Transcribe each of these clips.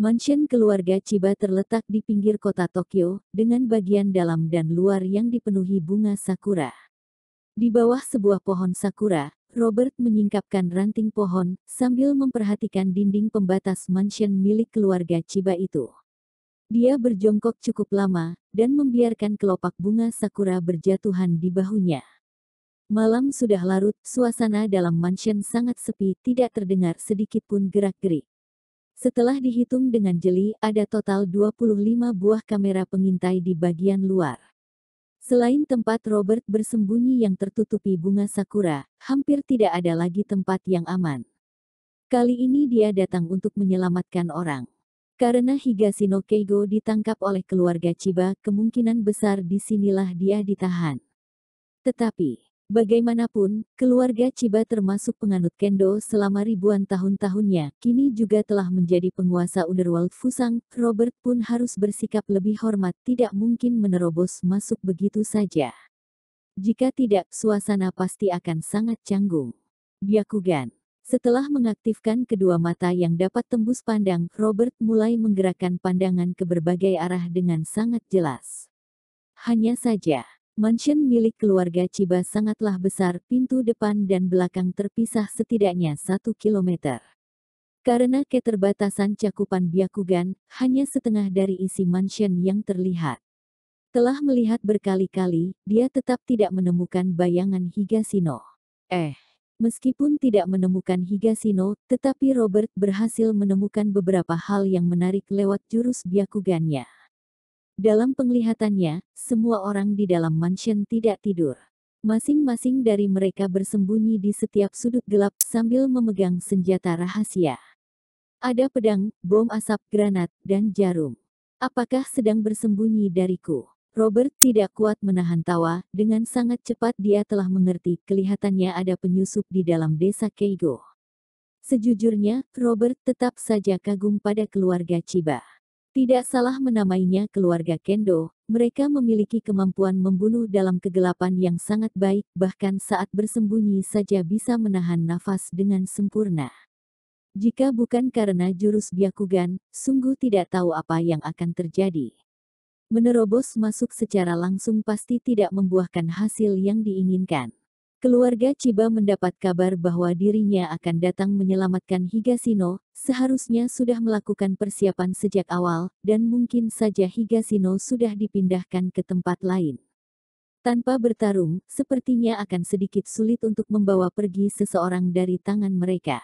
Mansion keluarga Chiba terletak di pinggir kota Tokyo, dengan bagian dalam dan luar yang dipenuhi bunga sakura. Di bawah sebuah pohon sakura, Robert menyingkapkan ranting pohon, sambil memperhatikan dinding pembatas mansion milik keluarga Chiba itu. Dia berjongkok cukup lama, dan membiarkan kelopak bunga sakura berjatuhan di bahunya. Malam sudah larut, suasana dalam mansion sangat sepi, tidak terdengar sedikit pun gerak-gerik. Setelah dihitung dengan jeli, ada total 25 buah kamera pengintai di bagian luar. Selain tempat Robert bersembunyi yang tertutupi bunga sakura, hampir tidak ada lagi tempat yang aman. Kali ini dia datang untuk menyelamatkan orang. Karena Higashino Keigo ditangkap oleh keluarga Chiba, kemungkinan besar disinilah dia ditahan. Tetapi, bagaimanapun, keluarga Chiba termasuk penganut kendo selama ribuan tahun-tahunnya, kini juga telah menjadi penguasa Underworld Fusang. Robert pun harus bersikap lebih hormat, tidak mungkin menerobos masuk begitu saja. Jika tidak, suasana pasti akan sangat canggung. Byakugan. Setelah mengaktifkan kedua mata yang dapat tembus pandang, Robert mulai menggerakkan pandangan ke berbagai arah dengan sangat jelas. Hanya saja, mansion milik keluarga Chiba sangatlah besar, pintu depan dan belakang terpisah setidaknya 1 kilometer. Karena keterbatasan cakupan Byakugan, hanya setengah dari isi mansion yang terlihat. Telah melihat berkali-kali, dia tetap tidak menemukan bayangan Higashino. Meskipun tidak menemukan Higashino, tetapi Robert berhasil menemukan beberapa hal yang menarik lewat jurus Byakugannya. Dalam penglihatannya, semua orang di dalam mansion tidak tidur. Masing-masing dari mereka bersembunyi di setiap sudut gelap sambil memegang senjata rahasia. Ada pedang, bom asap, granat, dan jarum. Apakah sedang bersembunyi dariku? Robert tidak kuat menahan tawa, dengan sangat cepat dia telah mengerti, kelihatannya ada penyusup di dalam desa Keigo. Sejujurnya, Robert tetap saja kagum pada keluarga Chiba. Tidak salah menamainya keluarga kendo, mereka memiliki kemampuan membunuh dalam kegelapan yang sangat baik, bahkan saat bersembunyi saja bisa menahan nafas dengan sempurna. Jika bukan karena jurus Byakugan, sungguh tidak tahu apa yang akan terjadi. Menerobos masuk secara langsung pasti tidak membuahkan hasil yang diinginkan. Keluarga Chiba mendapat kabar bahwa dirinya akan datang menyelamatkan Higashino, seharusnya sudah melakukan persiapan sejak awal, dan mungkin saja Higashino sudah dipindahkan ke tempat lain. Tanpa bertarung, sepertinya akan sedikit sulit untuk membawa pergi seseorang dari tangan mereka.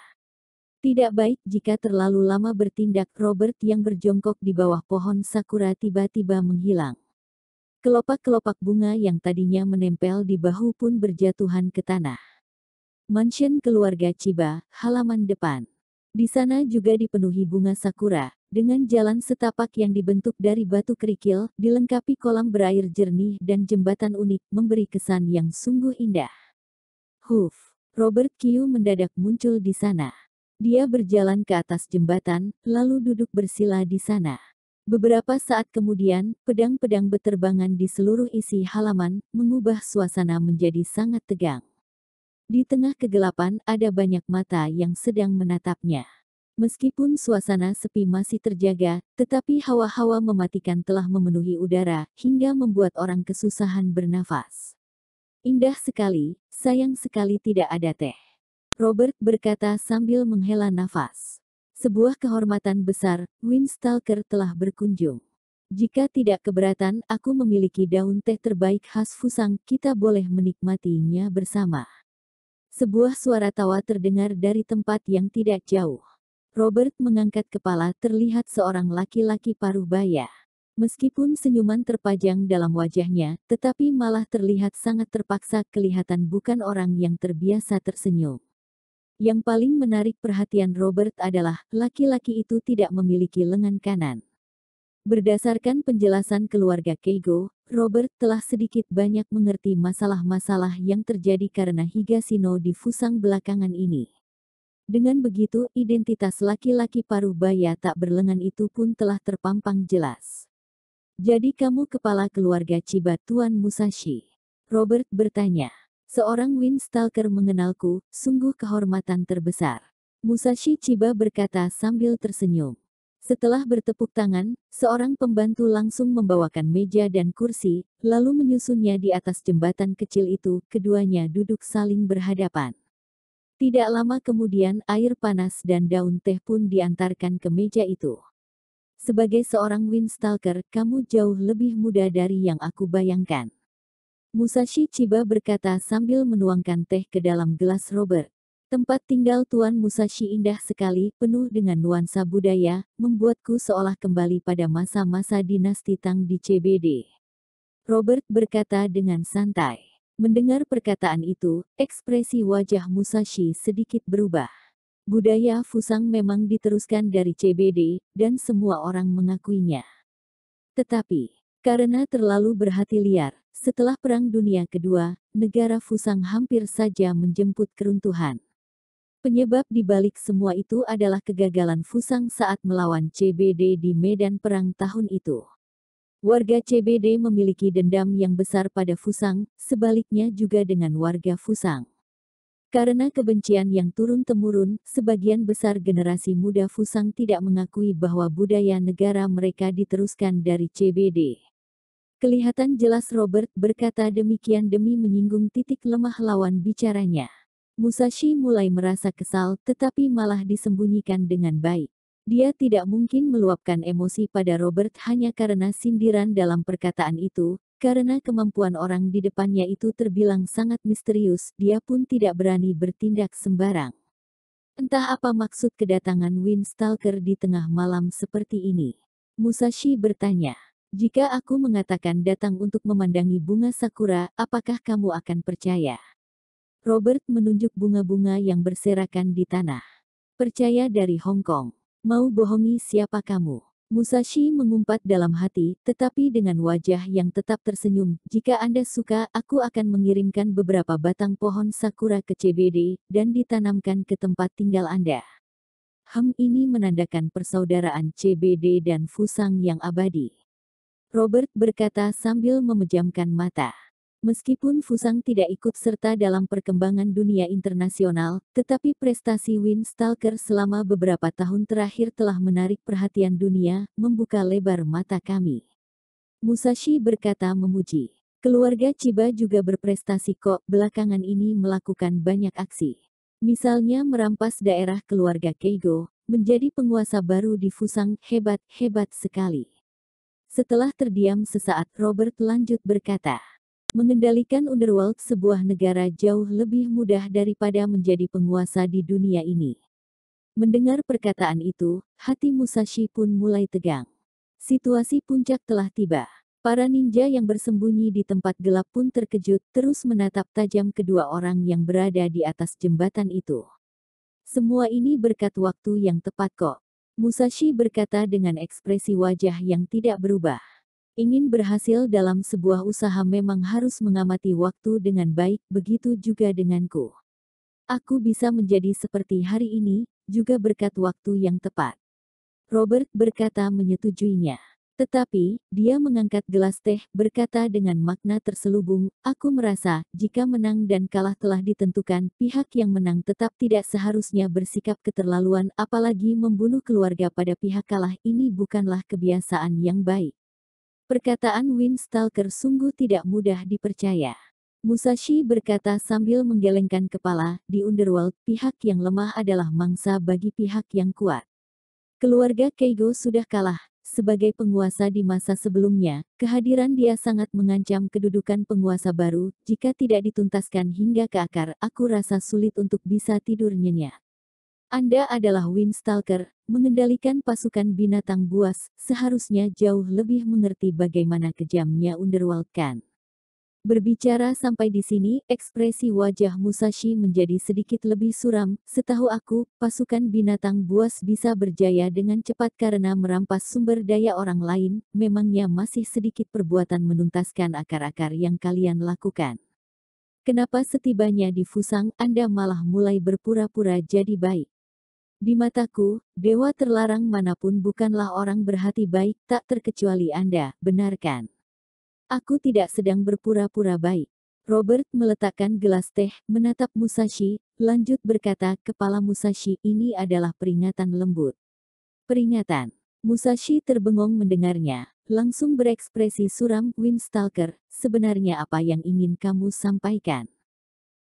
Tidak baik jika terlalu lama bertindak. Robert yang berjongkok di bawah pohon sakura tiba-tiba menghilang. Kelopak-kelopak bunga yang tadinya menempel di bahu pun berjatuhan ke tanah. Mansion keluarga Chiba, halaman depan. Di sana juga dipenuhi bunga sakura, dengan jalan setapak yang dibentuk dari batu kerikil, dilengkapi kolam berair jernih dan jembatan unik, memberi kesan yang sungguh indah. Robert Kyu mendadak muncul di sana. Dia berjalan ke atas jembatan, lalu duduk bersila di sana. Beberapa saat kemudian, pedang-pedang beterbangan di seluruh isi halaman, mengubah suasana menjadi sangat tegang. Di tengah kegelapan, ada banyak mata yang sedang menatapnya. Meskipun suasana sepi masih terjaga, tetapi hawa-hawa mematikan telah memenuhi udara, hingga membuat orang kesusahan bernafas. Indah sekali, sayang sekali tidak ada teh. Robert berkata sambil menghela nafas. Sebuah kehormatan besar, Windstalker telah berkunjung. Jika tidak keberatan, aku memiliki daun teh terbaik khas Fusang, kita boleh menikmatinya bersama. Sebuah suara tawa terdengar dari tempat yang tidak jauh. Robert mengangkat kepala, terlihat seorang laki-laki paruh baya. Meskipun senyuman terpajang dalam wajahnya, tetapi malah terlihat sangat terpaksa, kelihatan bukan orang yang terbiasa tersenyum. Yang paling menarik perhatian Robert adalah, laki-laki itu tidak memiliki lengan kanan. Berdasarkan penjelasan keluarga Keigo, Robert telah sedikit banyak mengerti masalah-masalah yang terjadi karena Higashino di Fusang belakangan ini. Dengan begitu, identitas laki-laki paruh baya tak berlengan itu pun telah terpampang jelas. Jadi kamu kepala keluarga Chiba Tuan Musashi? Robert bertanya. Seorang Windstalker mengenalku, sungguh kehormatan terbesar. Musashi Chiba berkata sambil tersenyum. Setelah bertepuk tangan, seorang pembantu langsung membawakan meja dan kursi, lalu menyusunnya di atas jembatan kecil itu. Keduanya duduk saling berhadapan. Tidak lama kemudian air panas dan daun teh pun diantarkan ke meja itu. Sebagai seorang Windstalker, kamu jauh lebih muda dari yang aku bayangkan. Musashi Chiba berkata sambil menuangkan teh ke dalam gelas Robert. Tempat tinggal Tuan Musashi indah sekali, penuh dengan nuansa budaya, membuatku seolah kembali pada masa-masa dinasti Tang di CBD. Robert berkata dengan santai. Mendengar perkataan itu, ekspresi wajah Musashi sedikit berubah. Budaya Fusang memang diteruskan dari CBD, dan semua orang mengakuinya. Tetapi, karena terlalu berhati liar, setelah Perang Dunia Kedua, negara Fusang hampir saja menjemput keruntuhan. Penyebab di balik semua itu adalah kegagalan Fusang saat melawan CBD di medan perang tahun itu. Warga CBD memiliki dendam yang besar pada Fusang, sebaliknya juga dengan warga Fusang. Karena kebencian yang turun-temurun, sebagian besar generasi muda Fusang tidak mengakui bahwa budaya negara mereka diteruskan dari CBD. Kelihatan jelas Robert berkata demikian demi menyinggung titik lemah lawan bicaranya. Musashi mulai merasa kesal, tetapi malah disembunyikan dengan baik. Dia tidak mungkin meluapkan emosi pada Robert hanya karena sindiran dalam perkataan itu, karena kemampuan orang di depannya itu terbilang sangat misterius, dia pun tidak berani bertindak sembarang. Entah apa maksud kedatangan Windstalker di tengah malam seperti ini. Musashi bertanya, jika aku mengatakan datang untuk memandangi bunga sakura, apakah kamu akan percaya? Robert menunjuk bunga-bunga yang berserakan di tanah. Percaya dari Hong Kong. Mau bohongi siapa kamu? Musashi mengumpat dalam hati, tetapi dengan wajah yang tetap tersenyum. Jika Anda suka, aku akan mengirimkan beberapa batang pohon sakura ke CBD, dan ditanamkan ke tempat tinggal Anda. Ini menandakan persaudaraan CBD dan Fusang yang abadi. Robert berkata sambil memejamkan mata. Meskipun Fusang tidak ikut serta dalam perkembangan dunia internasional, tetapi prestasi Windstalker selama beberapa tahun terakhir telah menarik perhatian dunia, membuka lebar mata kami. Musashi berkata memuji. Keluarga Chiba juga berprestasi kok, belakangan ini melakukan banyak aksi. Misalnya merampas daerah keluarga Keigo, menjadi penguasa baru di Fusang, hebat sekali. Setelah terdiam sesaat, Robert lanjut berkata. Mengendalikan Underworld sebuah negara jauh lebih mudah daripada menjadi penguasa di dunia ini. Mendengar perkataan itu, hati Musashi pun mulai tegang. Situasi puncak telah tiba. Para ninja yang bersembunyi di tempat gelap pun terkejut, terus menatap tajam kedua orang yang berada di atas jembatan itu. Semua ini berkat waktu yang tepat kok. Musashi berkata dengan ekspresi wajah yang tidak berubah. Ingin berhasil dalam sebuah usaha memang harus mengamati waktu dengan baik, begitu juga denganku. Aku bisa menjadi seperti hari ini, juga berkat waktu yang tepat. Robert berkata menyetujuinya. Tetapi, dia mengangkat gelas teh, berkata dengan makna terselubung, aku merasa, jika menang dan kalah telah ditentukan, pihak yang menang tetap tidak seharusnya bersikap keterlaluan, apalagi membunuh keluarga pada pihak kalah. Ini bukanlah kebiasaan yang baik. Perkataan Windstalker sungguh tidak mudah dipercaya. Musashi berkata sambil menggelengkan kepala, di Underworld, pihak yang lemah adalah mangsa bagi pihak yang kuat. Keluarga Keigo sudah kalah. Sebagai penguasa di masa sebelumnya, kehadiran dia sangat mengancam kedudukan penguasa baru. Jika tidak dituntaskan hingga ke akar, aku rasa sulit untuk bisa tidur nyenyak. Anda adalah Windstalker, mengendalikan pasukan binatang buas, seharusnya jauh lebih mengerti bagaimana kejamnya Underworld kan. Berbicara sampai di sini, ekspresi wajah Musashi menjadi sedikit lebih suram. Setahu aku, pasukan binatang buas bisa berjaya dengan cepat karena merampas sumber daya orang lain, memangnya masih sedikit perbuatan menuntaskan akar-akar yang kalian lakukan. Kenapa setibanya di Fusang, Anda malah mulai berpura-pura jadi baik? Di mataku, dewa terlarang manapun bukanlah orang berhati baik, tak terkecuali Anda, benar kan? Aku tidak sedang berpura-pura baik. Robert meletakkan gelas teh, menatap Musashi, lanjut berkata, kepala Musashi, ini adalah peringatan lembut. Peringatan. Musashi terbengong mendengarnya, langsung berekspresi suram. Windstalker, sebenarnya apa yang ingin kamu sampaikan?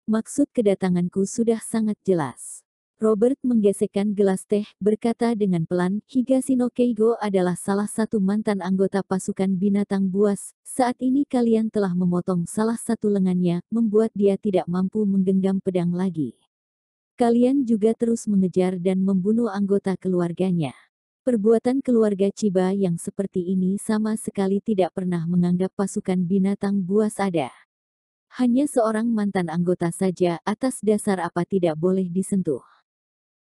Maksud kedatanganku sudah sangat jelas. Robert menggesekkan gelas teh, berkata dengan pelan, Higashino Keigo adalah salah satu mantan anggota pasukan binatang buas. Saat ini kalian telah memotong salah satu lengannya, membuat dia tidak mampu menggenggam pedang lagi. Kalian juga terus mengejar dan membunuh anggota keluarganya. Perbuatan keluarga Chiba yang seperti ini sama sekali tidak pernah menganggap pasukan binatang buas ada. Hanya seorang mantan anggota saja, atas dasar apa tidak boleh disentuh.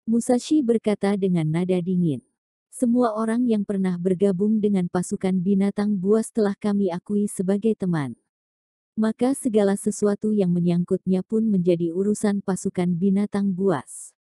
Musashi berkata dengan nada dingin. Semua orang yang pernah bergabung dengan pasukan binatang buas telah kami akui sebagai teman. Maka segala sesuatu yang menyangkutnya pun menjadi urusan pasukan binatang buas.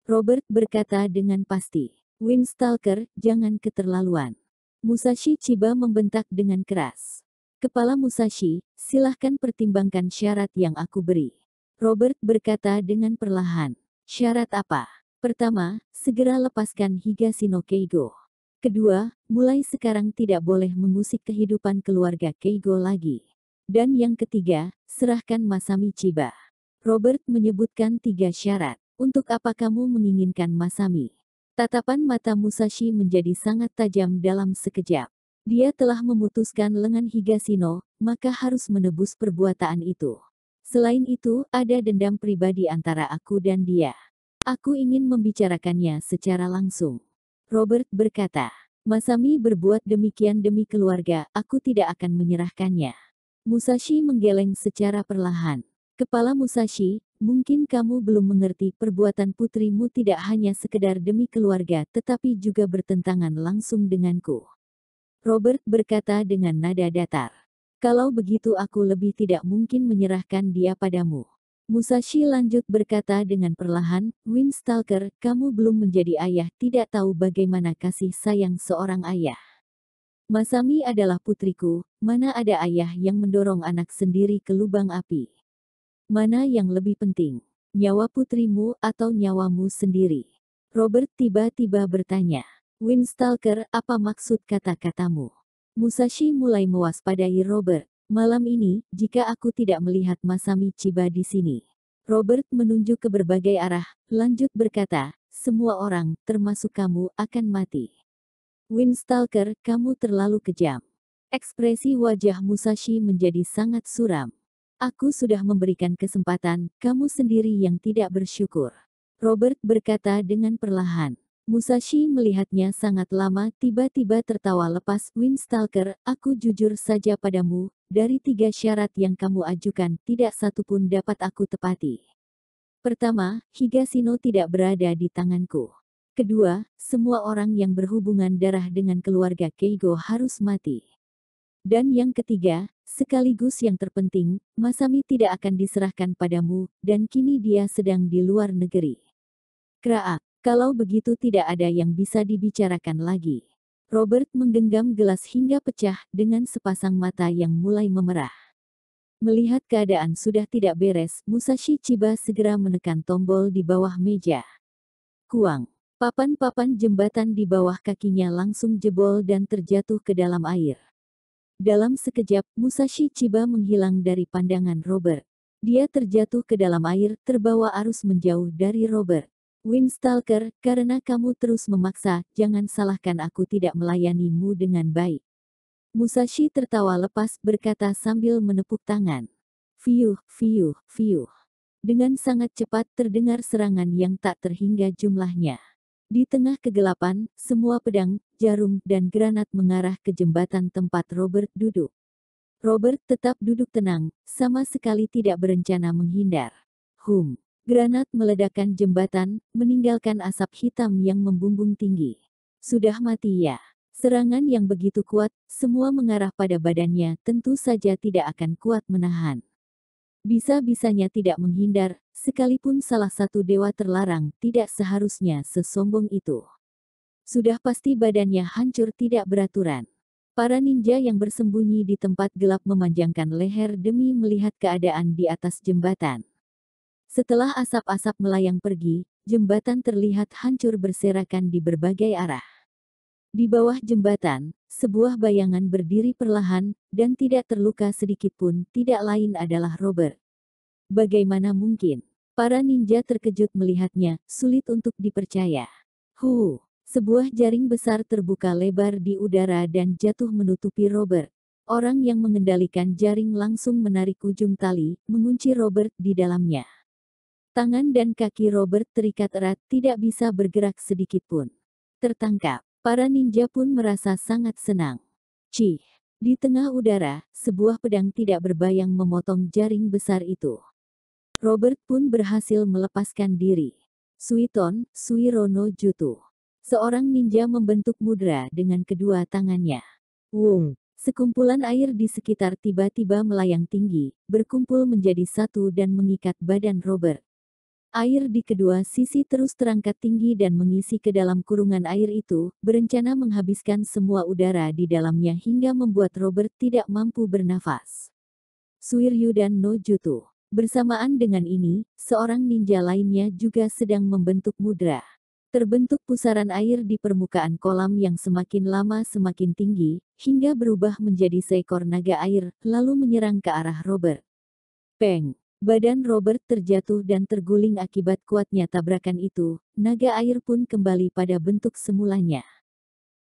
Robert berkata dengan pasti. Windstalker, jangan keterlaluan. Musashi Chiba membentak dengan keras. Kepala Musashi, silahkan pertimbangkan syarat yang aku beri. Robert berkata dengan perlahan. Syarat apa? Pertama, segera lepaskan Higashino Keigo. Kedua, mulai sekarang tidak boleh mengusik kehidupan keluarga Keigo lagi. Dan yang ketiga, serahkan Masami Chiba. Robert menyebutkan 3 syarat. Untuk apa kamu menginginkan Masami? Tatapan mata Musashi menjadi sangat tajam dalam sekejap. Dia telah memutuskan lengan Higashino, maka harus menebus perbuatan itu. Selain itu, ada dendam pribadi antara aku dan dia. Aku ingin membicarakannya secara langsung. Robert berkata, Masami berbuat demikian demi keluarga, aku tidak akan menyerahkannya. Musashi menggeleng secara perlahan. Kepala Musashi, mungkin kamu belum mengerti perbuatan putrimu tidak hanya sekedar demi keluarga tetapi juga bertentangan langsung denganku. Robert berkata dengan nada datar. Kalau begitu aku lebih tidak mungkin menyerahkan dia padamu. Musashi lanjut berkata dengan perlahan, Windstalker, kamu belum menjadi ayah, tidak tahu bagaimana kasih sayang seorang ayah. Masami adalah putriku, mana ada ayah yang mendorong anak sendiri ke lubang api. Mana yang lebih penting, nyawa putrimu atau nyawamu sendiri? Robert tiba-tiba bertanya. Windstalker, apa maksud kata-katamu? Musashi mulai mewaspadai Robert. Malam ini, jika aku tidak melihat Masami Chiba di sini. Robert menunjuk ke berbagai arah, lanjut berkata, semua orang, termasuk kamu, akan mati. Windstalker, kamu terlalu kejam. Ekspresi wajah Musashi menjadi sangat suram. Aku sudah memberikan kesempatan, kamu sendiri yang tidak bersyukur. Robert berkata dengan perlahan. Musashi melihatnya sangat lama, tiba-tiba tertawa lepas. Windstalker, aku jujur saja padamu, dari 3 syarat yang kamu ajukan, tidak satu pun dapat aku tepati. Pertama, Higashino tidak berada di tanganku. Kedua, semua orang yang berhubungan darah dengan keluarga Keigo harus mati. Dan yang ketiga, sekaligus yang terpenting, Masami tidak akan diserahkan padamu, dan kini dia sedang di luar negeri. Kraak. Kalau begitu tidak ada yang bisa dibicarakan lagi. Robert menggenggam gelas hingga pecah dengan sepasang mata yang mulai memerah. Melihat keadaan sudah tidak beres, Musashi Chiba segera menekan tombol di bawah meja. Kuang. Papan-papan jembatan di bawah kakinya langsung jebol dan terjatuh ke dalam air. Dalam sekejap, Musashi Chiba menghilang dari pandangan Robert. Dia terjatuh ke dalam air, terbawa arus menjauh dari Robert. Windstalker, karena kamu terus memaksa, jangan salahkan aku tidak melayanimu dengan baik. Musashi tertawa lepas berkata sambil menepuk tangan. Fiuh, fiuh, fiuh. Dengan sangat cepat terdengar serangan yang tak terhingga jumlahnya. Di tengah kegelapan, semua pedang, jarum, dan granat mengarah ke jembatan tempat Robert duduk. Robert tetap duduk tenang, sama sekali tidak berencana menghindar. Granat meledakkan jembatan, meninggalkan asap hitam yang membumbung tinggi. Sudah mati ya. Serangan yang begitu kuat, semua mengarah pada badannya, tentu saja tidak akan kuat menahan. Bisa-bisanya tidak menghindar, sekalipun salah satu dewa terlarang, tidak seharusnya sesombong itu. Sudah pasti badannya hancur tidak beraturan. Para ninja yang bersembunyi di tempat gelap memanjangkan leher demi melihat keadaan di atas jembatan. Setelah asap-asap melayang pergi, jembatan terlihat hancur berserakan di berbagai arah. Di bawah jembatan, sebuah bayangan berdiri perlahan, dan tidak terluka sedikitpun, tidak lain adalah Robert. Bagaimana mungkin? Para ninja terkejut melihatnya, sulit untuk dipercaya. Sebuah jaring besar terbuka lebar di udara dan jatuh menutupi Robert. Orang yang mengendalikan jaring langsung menarik ujung tali, mengunci Robert di dalamnya. Tangan dan kaki Robert terikat erat, tidak bisa bergerak sedikitpun. Tertangkap. Para ninja pun merasa sangat senang. Cih! Di tengah udara, sebuah pedang tidak berbayang memotong jaring besar itu. Robert pun berhasil melepaskan diri. Suiton, Suiro no Jutsu. Seorang ninja membentuk mudra dengan kedua tangannya. Wung! Sekumpulan air di sekitar tiba-tiba melayang tinggi, berkumpul menjadi satu dan mengikat badan Robert. Air di kedua sisi terus terangkat tinggi dan mengisi ke dalam kurungan air itu, berencana menghabiskan semua udara di dalamnya hingga membuat Robert tidak mampu bernafas. Suiryudan no Jutsu. Bersamaan dengan ini, seorang ninja lainnya juga sedang membentuk mudra. Terbentuk pusaran air di permukaan kolam yang semakin lama semakin tinggi, hingga berubah menjadi seekor naga air, lalu menyerang ke arah Robert. Peng! Badan Robert terjatuh dan terguling akibat kuatnya tabrakan itu, naga air pun kembali pada bentuk semulanya.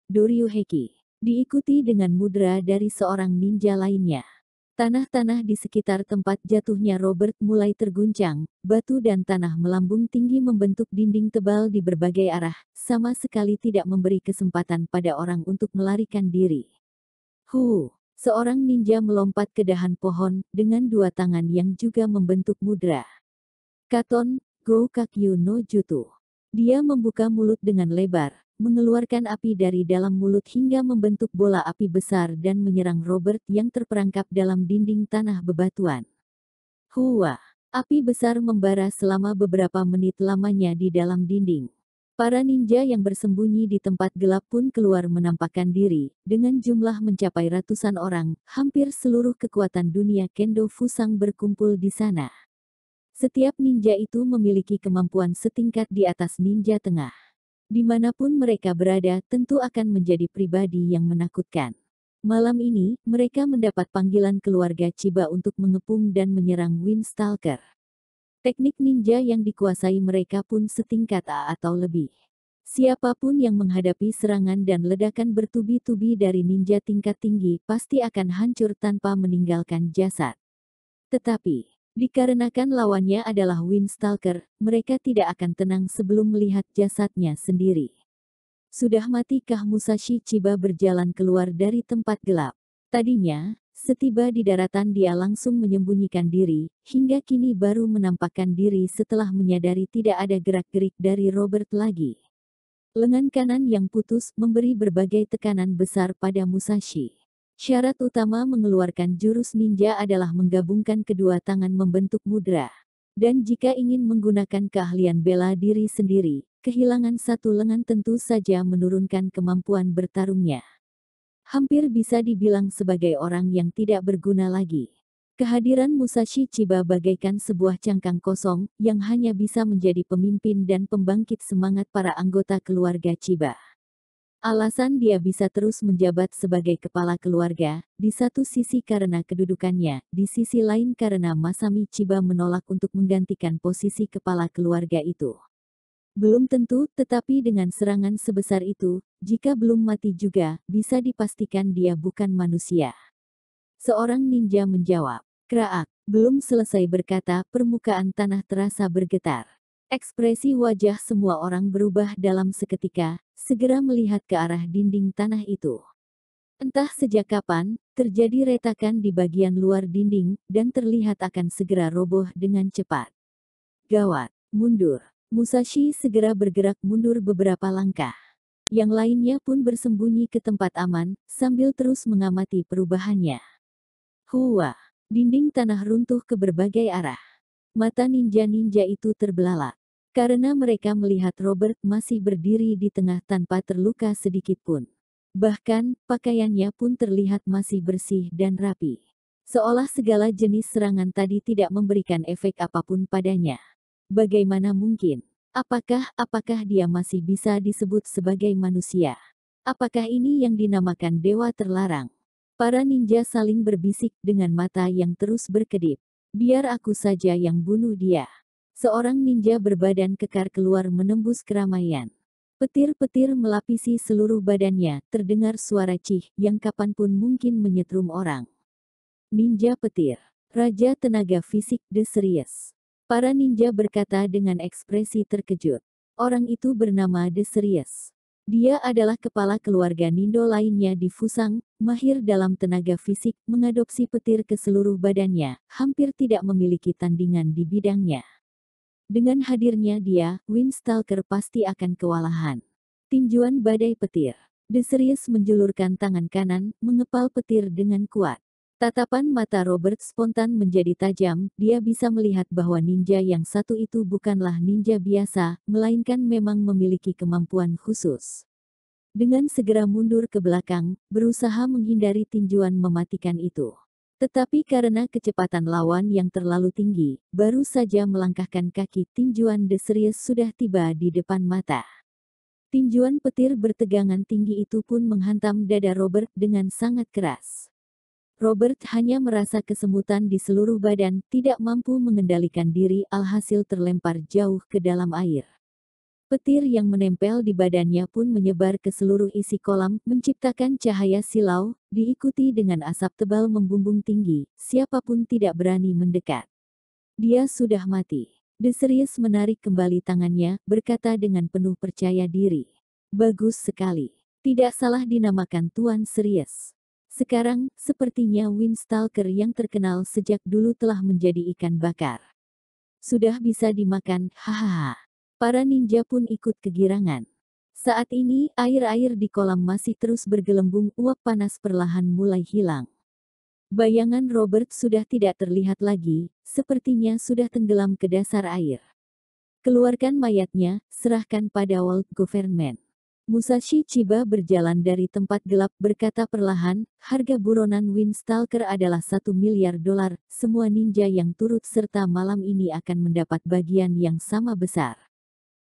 Doryuheki. Diikuti dengan mudra dari seorang ninja lainnya. Tanah-tanah di sekitar tempat jatuhnya Robert mulai terguncang, batu dan tanah melambung tinggi membentuk dinding tebal di berbagai arah, sama sekali tidak memberi kesempatan pada orang untuk melarikan diri. Seorang ninja melompat ke dahan pohon, dengan dua tangan yang juga membentuk mudra. Katon, Goukakyu no Jutsu. Dia membuka mulut dengan lebar, mengeluarkan api dari dalam mulut hingga membentuk bola api besar dan menyerang Robert yang terperangkap dalam dinding tanah bebatuan. Api besar membara selama beberapa menit lamanya di dalam dinding. Para ninja yang bersembunyi di tempat gelap pun keluar menampakkan diri, dengan jumlah mencapai ratusan orang, hampir seluruh kekuatan dunia Kendo Fusang berkumpul di sana. Setiap ninja itu memiliki kemampuan setingkat di atas ninja tengah. Dimanapun mereka berada tentu akan menjadi pribadi yang menakutkan. Malam ini, mereka mendapat panggilan keluarga Chiba untuk mengepung dan menyerang Windstalker. Teknik ninja yang dikuasai mereka pun setingkat A atau lebih. Siapapun yang menghadapi serangan dan ledakan bertubi-tubi dari ninja tingkat tinggi pasti akan hancur tanpa meninggalkan jasad. Tetapi, dikarenakan lawannya adalah Windstalker, mereka tidak akan tenang sebelum melihat jasadnya sendiri. Sudah matikah Musashi Chiba berjalan keluar dari tempat gelap? Tadinya, setiba di daratan dia langsung menyembunyikan diri, hingga kini baru menampakkan diri setelah menyadari tidak ada gerak-gerik dari Robert lagi. Lengan kanan yang putus memberi berbagai tekanan besar pada Musashi. Syarat utama mengeluarkan jurus ninja adalah menggabungkan kedua tangan membentuk mudra. Dan jika ingin menggunakan keahlian bela diri sendiri, kehilangan satu lengan tentu saja menurunkan kemampuan bertarungnya. Hampir bisa dibilang sebagai orang yang tidak berguna lagi. Kehadiran Musashi Chiba bagaikan sebuah cangkang kosong, yang hanya bisa menjadi pemimpin dan pembangkit semangat para anggota keluarga Chiba. Alasan dia bisa terus menjabat sebagai kepala keluarga, di satu sisi karena kedudukannya, di sisi lain karena Masami Chiba menolak untuk menggantikan posisi kepala keluarga itu. Belum tentu, tetapi dengan serangan sebesar itu, jika belum mati juga, bisa dipastikan dia bukan manusia. Seorang ninja menjawab. Kraak. Belum selesai berkata, permukaan tanah terasa bergetar. Ekspresi wajah semua orang berubah dalam seketika, segera melihat ke arah dinding tanah itu. Entah sejak kapan, terjadi retakan di bagian luar dinding, dan terlihat akan segera roboh dengan cepat. Gawat. Mundur. Musashi segera bergerak mundur beberapa langkah. Yang lainnya pun bersembunyi ke tempat aman, sambil terus mengamati perubahannya. Dinding tanah runtuh ke berbagai arah. Mata ninja-ninja itu terbelalak. Karena mereka melihat Robert masih berdiri di tengah tanpa terluka sedikitpun. Bahkan, pakaiannya pun terlihat masih bersih dan rapi. Seolah segala jenis serangan tadi tidak memberikan efek apapun padanya. Bagaimana mungkin? Apakah dia masih bisa disebut sebagai manusia? Apakah ini yang dinamakan dewa terlarang? Para ninja saling berbisik dengan mata yang terus berkedip. Biar aku saja yang bunuh dia. Seorang ninja berbadan kekar keluar menembus keramaian. Petir-petir melapisi seluruh badannya, terdengar suara cih yang kapanpun mungkin menyetrum orang. Ninja petir. Raja tenaga fisik The Series. Para ninja berkata dengan ekspresi terkejut. Orang itu bernama The Series. Dia adalah kepala keluarga Nindo lainnya di Fusang, mahir dalam tenaga fisik, mengadopsi petir ke seluruh badannya, hampir tidak memiliki tandingan di bidangnya. Dengan hadirnya dia, Windstalker pasti akan kewalahan. Tinjuan badai petir. The Series menjulurkan tangan kanan, mengepal petir dengan kuat. Tatapan mata Robert spontan menjadi tajam, dia bisa melihat bahwa ninja yang satu itu bukanlah ninja biasa, melainkan memang memiliki kemampuan khusus. Dengan segera mundur ke belakang, berusaha menghindari tinjuan mematikan itu. Tetapi karena kecepatan lawan yang terlalu tinggi, baru saja melangkahkan kaki tinjuan The Series sudah tiba di depan mata. Tinjuan petir bertegangan tinggi itu pun menghantam dada Robert dengan sangat keras. Robert hanya merasa kesemutan di seluruh badan, tidak mampu mengendalikan diri alhasil terlempar jauh ke dalam air. Petir yang menempel di badannya pun menyebar ke seluruh isi kolam, menciptakan cahaya silau, diikuti dengan asap tebal membumbung tinggi, siapapun tidak berani mendekat. Dia sudah mati. The Series menarik kembali tangannya, berkata dengan penuh percaya diri. Bagus sekali. Tidak salah dinamakan Tuan Series. Sekarang, sepertinya Windstalker yang terkenal sejak dulu telah menjadi ikan bakar. Sudah bisa dimakan, hahaha. Para ninja pun ikut kegirangan. Saat ini, air-air di kolam masih terus bergelembung, uap panas perlahan mulai hilang. Bayangan Robert sudah tidak terlihat lagi, sepertinya sudah tenggelam ke dasar air. Keluarkan mayatnya, serahkan pada World Government. Musashi Chiba berjalan dari tempat gelap berkata perlahan, harga buronan Windstalker adalah $1 miliar. Semua ninja yang turut serta malam ini akan mendapat bagian yang sama besar.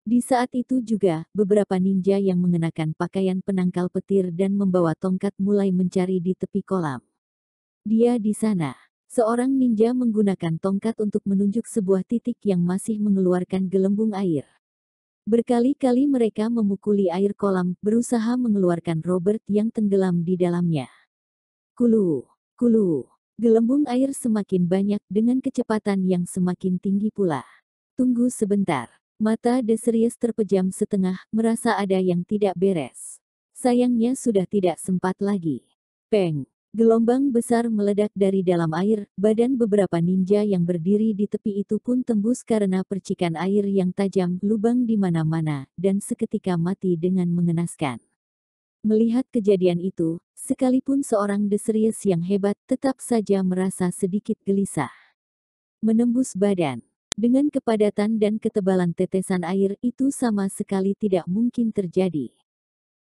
Di saat itu juga, beberapa ninja yang mengenakan pakaian penangkal petir dan membawa tongkat mulai mencari di tepi kolam. Dia di sana. Seorang ninja menggunakan tongkat untuk menunjuk sebuah titik yang masih mengeluarkan gelembung air. Berkali-kali mereka memukuli air kolam, berusaha mengeluarkan Robert yang tenggelam di dalamnya. Kulu, kulu. Gelembung air semakin banyak dengan kecepatan yang semakin tinggi pula. Tunggu sebentar. Mata The Series terpejam setengah, merasa ada yang tidak beres. Sayangnya sudah tidak sempat lagi. Peng. Gelombang besar meledak dari dalam air, badan beberapa ninja yang berdiri di tepi itu pun tembus karena percikan air yang tajam, lubang di mana-mana, dan seketika mati dengan mengenaskan. Melihat kejadian itu, sekalipun seorang The Series yang hebat, tetap saja merasa sedikit gelisah. Menembus badan. Dengan kepadatan dan ketebalan tetesan air itu sama sekali tidak mungkin terjadi.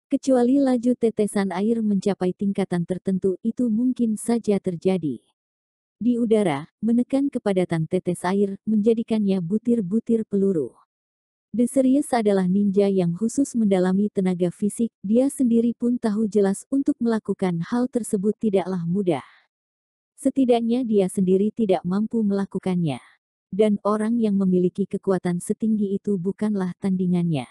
Kecuali laju tetesan air mencapai tingkatan tertentu, itu mungkin saja terjadi. Di udara, menekan kepadatan tetes air, menjadikannya butir-butir peluru. The Series adalah ninja yang khusus mendalami tenaga fisik, dia sendiri pun tahu jelas untuk melakukan hal tersebut tidaklah mudah. Setidaknya dia sendiri tidak mampu melakukannya. Dan orang yang memiliki kekuatan setinggi itu bukanlah tandingannya.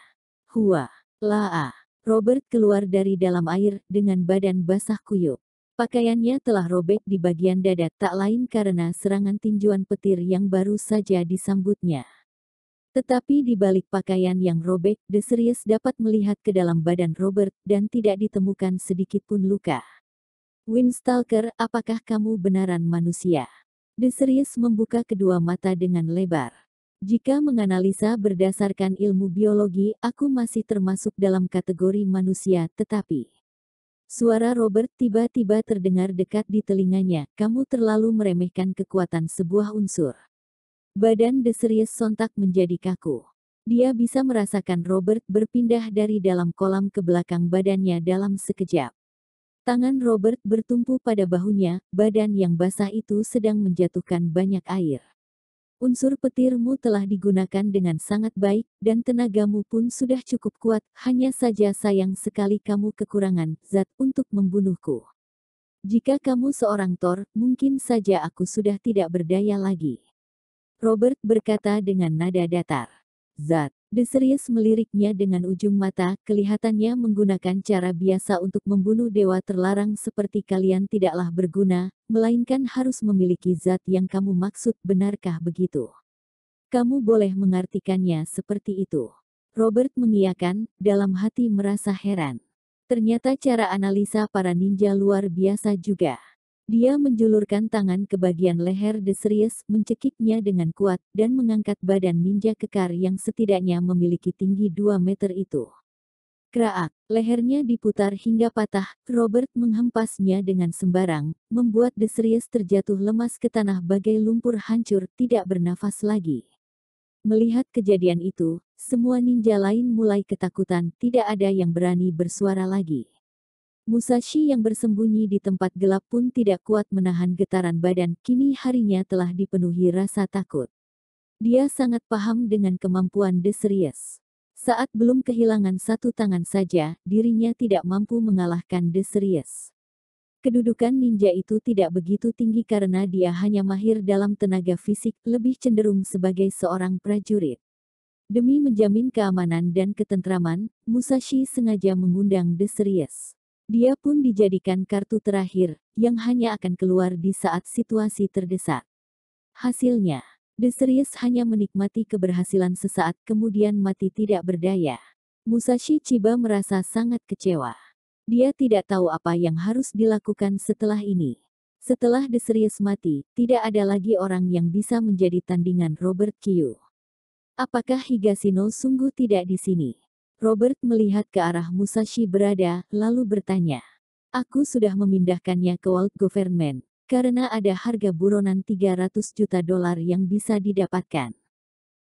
Hua, laa. Robert keluar dari dalam air dengan badan basah kuyup. Pakaiannya telah robek di bagian dada, tak lain karena serangan tinjuan petir yang baru saja disambutnya. Tetapi di balik pakaian yang robek, The Series dapat melihat ke dalam badan Robert dan tidak ditemukan sedikit pun luka. Windstalker, apakah kamu benaran manusia? The Series membuka kedua mata dengan lebar. Jika menganalisa berdasarkan ilmu biologi, aku masih termasuk dalam kategori manusia, tetapi... Suara Robert tiba-tiba terdengar dekat di telinganya, kamu terlalu meremehkan kekuatan sebuah unsur. Badan The Series sontak menjadi kaku. Dia bisa merasakan Robert berpindah dari dalam kolam ke belakang badannya dalam sekejap. Tangan Robert bertumpu pada bahunya, badan yang basah itu sedang menjatuhkan banyak air. Unsur petirmu telah digunakan dengan sangat baik, dan tenagamu pun sudah cukup kuat, hanya saja sayang sekali kamu kekurangan zat untuk membunuhku. Jika kamu seorang Thor, mungkin saja aku sudah tidak berdaya lagi. Robert berkata dengan nada datar. Zat. Desirius meliriknya dengan ujung mata, kelihatannya menggunakan cara biasa untuk membunuh dewa terlarang seperti kalian tidaklah berguna, melainkan harus memiliki zat yang kamu maksud, benarkah begitu? Kamu boleh mengartikannya seperti itu. Robert mengiyakan, dalam hati merasa heran. Ternyata cara analisa para ninja luar biasa juga. Dia menjulurkan tangan ke bagian leher Desirius, mencekiknya dengan kuat, dan mengangkat badan ninja kekar yang setidaknya memiliki tinggi 2 meter itu. Kraak, lehernya diputar hingga patah, Robert menghempasnya dengan sembarang, membuat Desirius terjatuh lemas ke tanah bagai lumpur hancur, tidak bernafas lagi. Melihat kejadian itu, semua ninja lain mulai ketakutan, tidak ada yang berani bersuara lagi. Musashi yang bersembunyi di tempat gelap pun tidak kuat menahan getaran badan, kini harinya telah dipenuhi rasa takut. Dia sangat paham dengan kemampuan Desirius. Saat belum kehilangan satu tangan saja, dirinya tidak mampu mengalahkan Desirius. Kedudukan ninja itu tidak begitu tinggi karena dia hanya mahir dalam tenaga fisik, lebih cenderung sebagai seorang prajurit. Demi menjamin keamanan dan ketentraman, Musashi sengaja mengundang Desirius. Dia pun dijadikan kartu terakhir, yang hanya akan keluar di saat situasi terdesak. Hasilnya, Desirius hanya menikmati keberhasilan sesaat kemudian mati tidak berdaya. Musashi Chiba merasa sangat kecewa. Dia tidak tahu apa yang harus dilakukan setelah ini. Setelah Desirius mati, tidak ada lagi orang yang bisa menjadi tandingan Robert Kyu. Apakah Higashino sungguh tidak di sini? Robert melihat ke arah Musashi berada, lalu bertanya. Aku sudah memindahkannya ke World Government, karena ada harga buronan 300 juta dolar yang bisa didapatkan.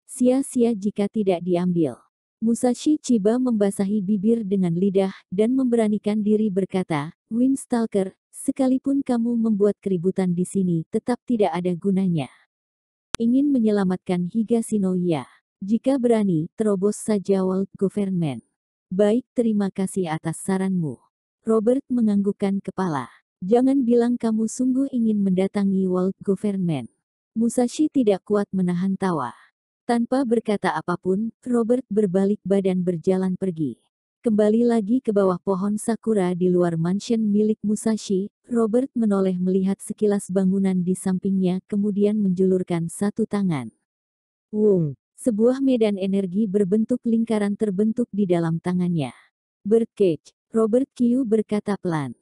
Sia-sia jika tidak diambil. Musashi Chiba membasahi bibir dengan lidah, dan memberanikan diri berkata, Windstalker, sekalipun kamu membuat keributan di sini, tetap tidak ada gunanya. Ingin menyelamatkan Higashino ya. Jika berani, terobos saja World Government. Baik, terima kasih atas saranmu. Robert menganggukkan kepala. Jangan bilang kamu sungguh ingin mendatangi World Government. Musashi tidak kuat menahan tawa. Tanpa berkata apapun, Robert berbalik badan berjalan pergi. Kembali lagi ke bawah pohon sakura di luar mansion milik Musashi, Robert menoleh melihat sekilas bangunan di sampingnya kemudian menjulurkan satu tangan. Wung! Sebuah medan energi berbentuk lingkaran terbentuk di dalam tangannya. Birdcage, Robert Kyu berkata pelan.